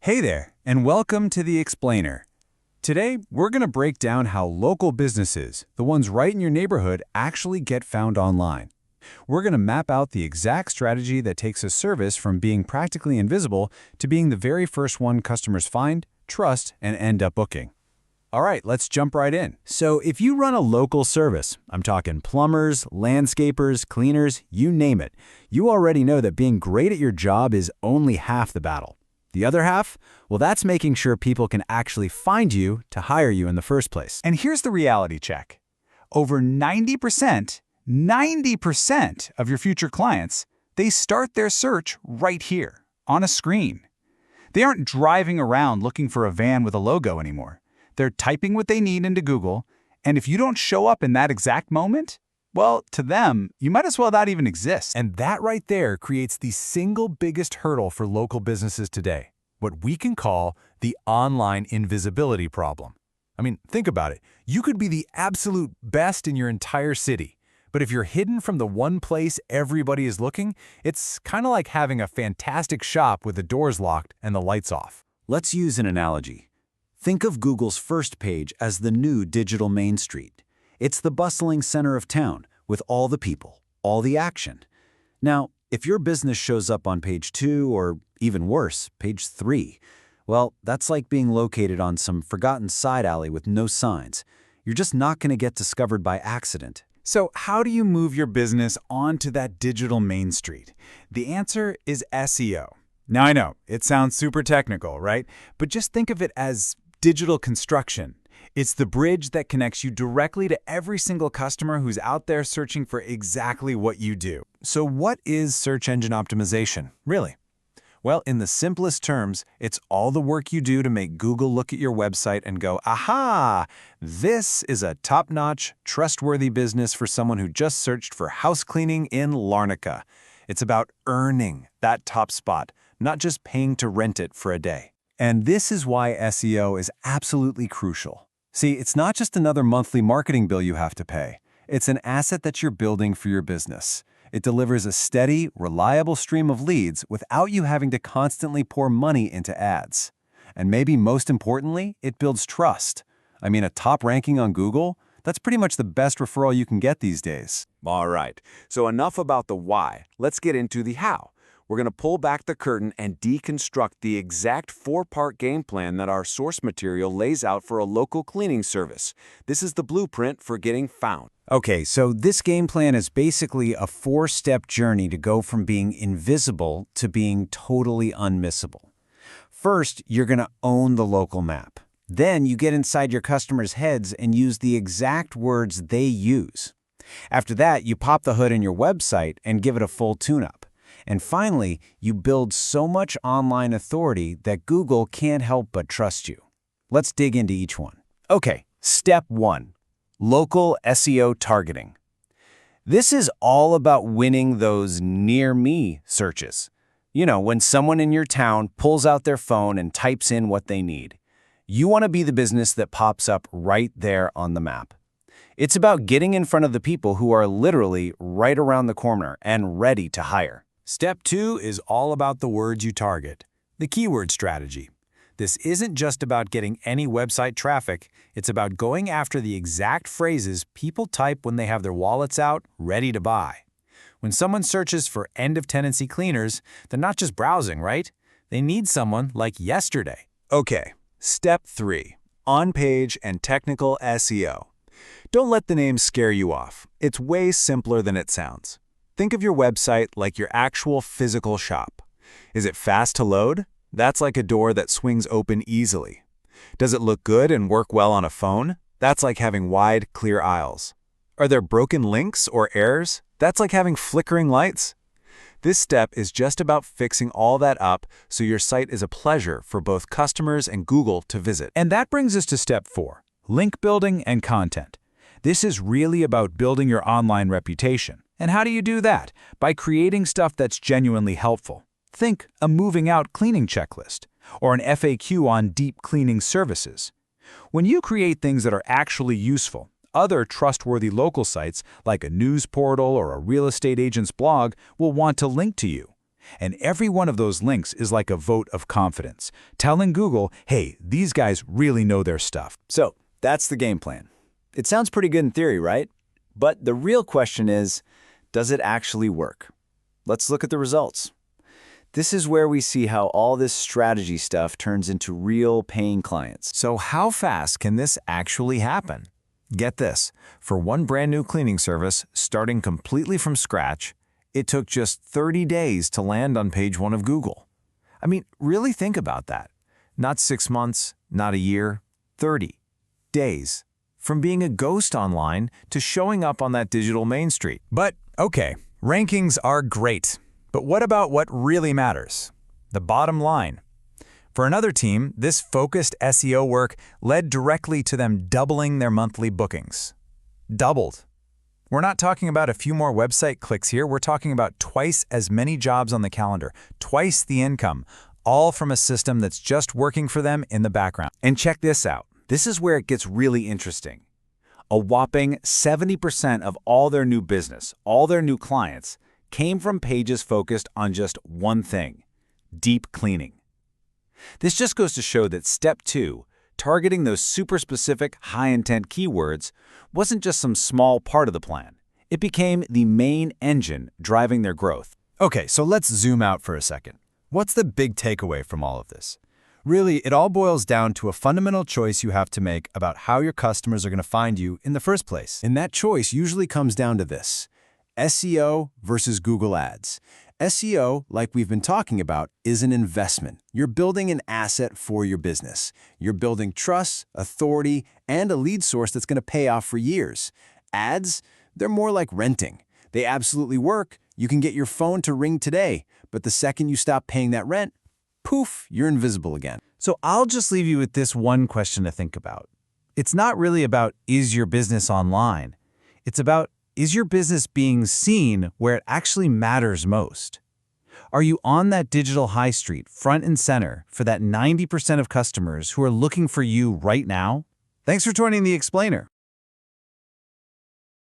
Hey there, and welcome to The Explainer. Today, we're going to break down how local businesses, the ones right in your neighborhood, actually get found online. We're going to map out the exact strategy that takes a service from being practically invisible to being the very first one customers find, trust, and end up booking. All right, let's jump right in. So if you run a local service, I'm talking plumbers, landscapers, cleaners, you name it, you already know that being great at your job is only half the battle. The other half? Well, that's making sure people can actually find you to hire you in the first place. And here's the reality check. Over 90% of your future clients, they start their search right here, on a screen. They aren't driving around looking for a van with a logo anymore. They're typing what they need into Google, and if you don't show up in that exact moment, well, to them, you might as well not even exist. And that right there creates the single biggest hurdle for local businesses today, what we can call the online invisibility problem. I mean, think about it. You could be the absolute best in your entire city, but if you're hidden from the one place everybody is looking, it's kind of like having a fantastic shop with the doors locked and the lights off. Let's use an analogy. Think of Google's first page as the new digital Main Street. It's the bustling center of town with all the people, all the action. Now, if your business shows up on page 2 or even worse, page 3, well, that's like being located on some forgotten side alley with no signs. You're just not going to get discovered by accident. So how do you move your business onto that digital Main Street? The answer is SEO. Now, I know, it sounds super technical, right? But just think of it as digital construction. It's the bridge that connects you directly to every single customer who's out there searching for exactly what you do. So what is search engine optimization, really? Well, in the simplest terms, it's all the work you do to make Google look at your website and go, aha, this is a top-notch, trustworthy business for someone who just searched for house cleaning in Larnaca. It's about earning that top spot, not just paying to rent it for a day. And this is why SEO is absolutely crucial. See, it's not just another monthly marketing bill you have to pay. It's an asset that you're building for your business. It delivers a steady, reliable stream of leads without you having to constantly pour money into ads. And maybe most importantly, it builds trust. I mean, a top ranking on Google, that's pretty much the best referral you can get these days. All right, so enough about the why. Let's get into the how. We're going to pull back the curtain and deconstruct the exact 4-part game plan that our source material lays out for a local cleaning service. This is the blueprint for getting found. Okay, so this game plan is basically a 4-step journey to go from being invisible to being totally unmissable. First, you're going to own the local map. Then you get inside your customers' heads and use the exact words they use. After that, you pop the hood in your website and give it a full tune-up. And finally, you build so much online authority that Google can't help but trust you. Let's dig into each one. Okay, step 1, local SEO targeting. This is all about winning those near me searches. You know, when someone in your town pulls out their phone and types in what they need. You want to be the business that pops up right there on the map. It's about getting in front of the people who are literally right around the corner and ready to hire. Step 2 is all about the words you target, the keyword strategy. This isn't just about getting any website traffic, it's about going after the exact phrases people type when they have their wallets out, ready to buy. When someone searches for end-of-tenancy cleaners, they're not just browsing, right? They need someone like yesterday. Okay, step 3, on-page and technical SEO. Don't let the name scare you off. It's way simpler than it sounds. Think of your website like your actual physical shop. Is it fast to load? That's like a door that swings open easily. Does it look good and work well on a phone? That's like having wide, clear aisles. Are there broken links or errors? That's like having flickering lights. This step is just about fixing all that up so your site is a pleasure for both customers and Google to visit. And that brings us to step 4, link building and content. This is really about building your online reputation. And how do you do that? By creating stuff that's genuinely helpful. Think a moving out cleaning checklist or an FAQ on deep cleaning services. When you create things that are actually useful, other trustworthy local sites like a news portal or a real estate agent's blog will want to link to you. And every one of those links is like a vote of confidence, telling Google, hey, these guys really know their stuff. So, that's the game plan. It sounds pretty good in theory, right? But the real question is, does it actually work? Let's look at the results. This is where we see how all this strategy stuff turns into real paying clients. So how fast can this actually happen? Get this, for one brand new cleaning service, starting completely from scratch, it took just 30 days to land on page 1 of Google. I mean, really think about that. Not 6 months, not a year, 30 days. From being a ghost online to showing up on that digital Main Street. But, okay, rankings are great. But what about what really matters? The bottom line. For another team, this focused SEO work led directly to them doubling their monthly bookings. Doubled. We're not talking about a few more website clicks here, we're talking about twice as many jobs on the calendar, twice the income, all from a system that's just working for them in the background. And check this out. This is where it gets really interesting. A whopping 70% of all their new business, all their new clients, came from pages focused on just one thing: deep cleaning. This just goes to show that step 2, targeting those super specific, high-intent keywords, wasn't just some small part of the plan. It became the main engine driving their growth. Okay, so let's zoom out for a second. What's the big takeaway from all of this? Really, it all boils down to a fundamental choice you have to make about how your customers are going to find you in the first place. And that choice usually comes down to this: SEO versus Google Ads. SEO, like we've been talking about, is an investment. You're building an asset for your business. You're building trust, authority, and a lead source that's going to pay off for years. Ads, they're more like renting. They absolutely work. You can get your phone to ring today, but the second you stop paying that rent, poof, you're invisible again. So I'll just leave you with this one question to think about. It's not really about, is your business online? It's about, is your business being seen where it actually matters most? Are you on that digital high street, front and center, for that 90% of customers who are looking for you right now? Thanks for joining The Explainer.